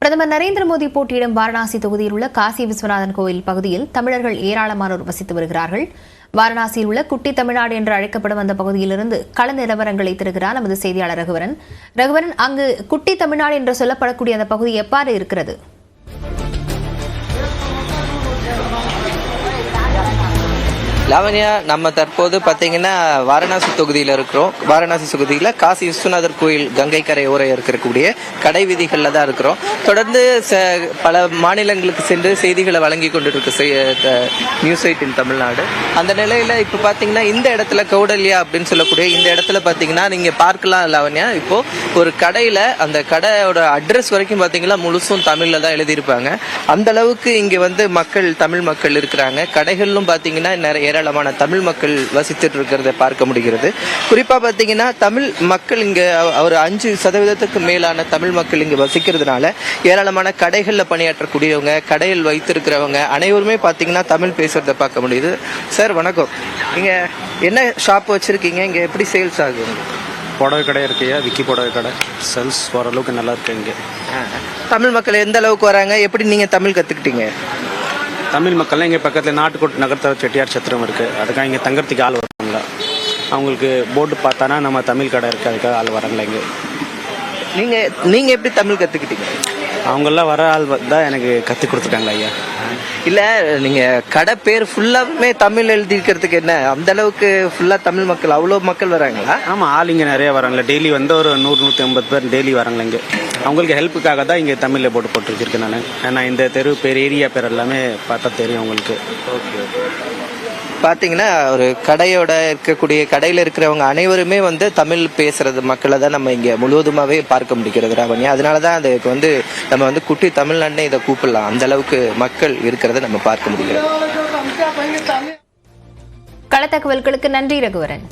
பிரதமர் நரேந்திர மோடி போட்டியிடும் வாரணாசி தொகுதியில் உள்ள காசி விஸ்வநாதன் கோயில் பகுதியில் தமிழர்கள் ஏராளமானோர் வசித்து வருகிறார்கள். வாரணாசியில் உள்ள குட்டி தமிழ்நாடு என்று அழைக்கப்படும் அந்த பகுதியிலிருந்து கள நிலவரங்களை தருகிறார் நமது செய்தியாளர் ரகுவரன். அங்கு குட்டி தமிழ்நாடு என்று சொல்லப்படக்கூடிய அந்த பகுதி எவ்வாறு இருக்கிறது? லாவண்யா, நம்ம தற்போது பார்த்தீங்கன்னா வாரணாசி தொகுதியில் இருக்கிறோம். வாரணாசி தொகுதியில் காசி விஸ்வநாதர் கோயில் கங்கை கரை ஓர இருக்கக்கூடிய கடை வீதிகளில் தான் இருக்கிறோம். தொடர்ந்து பல மாநிலங்களுக்கு சென்று செய்திகளை வழங்கி கொண்டிருக்கு நியூஸ் 8 இன் தமிழ்நாடு. அந்த நிலையில் இப்போ பார்த்தீங்கன்னா இந்த இடத்துல கௌடல்யா அப்படின்னு சொல்லக்கூடிய இந்த இடத்துல பார்த்தீங்கன்னா நீங்கள் பார்க்கலாம் லாவண்யா. இப்போ ஒரு கடையில் அந்த கடையோட அட்ரஸ் வரைக்கும் பார்த்தீங்கன்னா முழுசும் தமிழில் தான் எழுதியிருப்பாங்க. அந்த அளவுக்கு இங்கே வந்து தமிழ் மக்கள் இருக்கிறாங்க. கடைகளிலும் பார்த்தீங்கன்னா நிறைய ஏராளமான தமிழ் மக்கள் வசித்துட்டு இருக்கிறத பார்க்க முடிகிறது. குறிப்பா பாத்தீங்கன்னா தமிழ் மக்கள் இங்க ஒரு 5% மேலான தமிழ் மக்கள் இங்க வசிக்கிறதுனால ஏராளமான கடைகள்ல பணியாற்றக்கூடியவங்க, கடையில் வைத்திருக்கிறவங்க அனைவருமே பாத்தீங்கன்னா தமிழ் பேசுறத பார்க்க முடியுது. சார் வணக்கம், நீங்க என்ன ஷாப் வச்சிருக்கீங்க? இங்க எப்படி சேல்ஸ் ஆகுது? புடவை கடை இருக்கையா, விக்கி புடவை கடை சேல்ஸ் ஓரளவுக்கு நல்லா இருக்கு. இங்க தமிழ் மக்கள் எந்த அளவுக்கு வராங்க? எப்படி நீங்க தமிழ் கத்துக்கிட்டீங்க? தமிழ் மக்கள்லாம் இங்கே பக்கத்தில் நாட்டுக்கோட்டை நகர்த்தர செட்டியார் சத்திரம் இருக்குது. அதுக்காக இங்கே தங்கறதுக்கு ஆள் வராங்களா? அவங்களுக்கு போர்டு பார்த்தானா நம்ம தமிழ் கடை இருக்குது, அதுக்காக ஆள் வராங்களா இங்கே? நீங்கள் எப்படி தமிழ் கற்றுக்கிட்டீங்க? அவங்கெல்லாம் வர ஆள் தான் எனக்கு கற்றுக் கொடுத்துட்டாங்களா ஐயா? இல்லை, நீங்கள் கடை பேர் ஃபுல்லாகவே தமிழ் எழுதிக்கிறதுக்கு என்ன அந்த அளவுக்கு ஃபுல்லாக தமிழ் மக்கள் அவ்வளோ மக்கள் வராங்களா? ஆமாம், ஆள் இங்கே நிறைய வராங்களா. டெய்லி வந்து ஒரு 100-150 பேர் டெய்லி வராங்களா இங்கே. அவங்களுக்கு ஹெல்ப்புக்காக தான் இங்கே தமிழில் போட்டு வச்சுருக்கேன் நான். ஏன்னா இந்த தெரு பேர், ஏரியா பேர் எல்லாமே பார்த்தா தெரியும் அவங்களுக்கு. Okay okay. பார்த்தீங்கன்னா ஒரு கடையோட இருக்கக்கூடிய கடையில் இருக்கிறவங்க அனைவருமே வந்து தமிழ் பேசுறது மக்களை தான் நம்ம இங்கே முழுவதுமாகவே பார்க்க முடிகிறது ராவண்யா. அதனால தான் அதுக்கு வந்து நம்ம வந்து குட்டி தமிழ்நாடுன்னு இதை கூப்பிடலாம். அந்த அளவுக்கு மக்கள் இருக்கிறத நம்ம பார்க்க முடிகிறது. கள தகவல்களுக்கு நன்றி ரகுவரன்.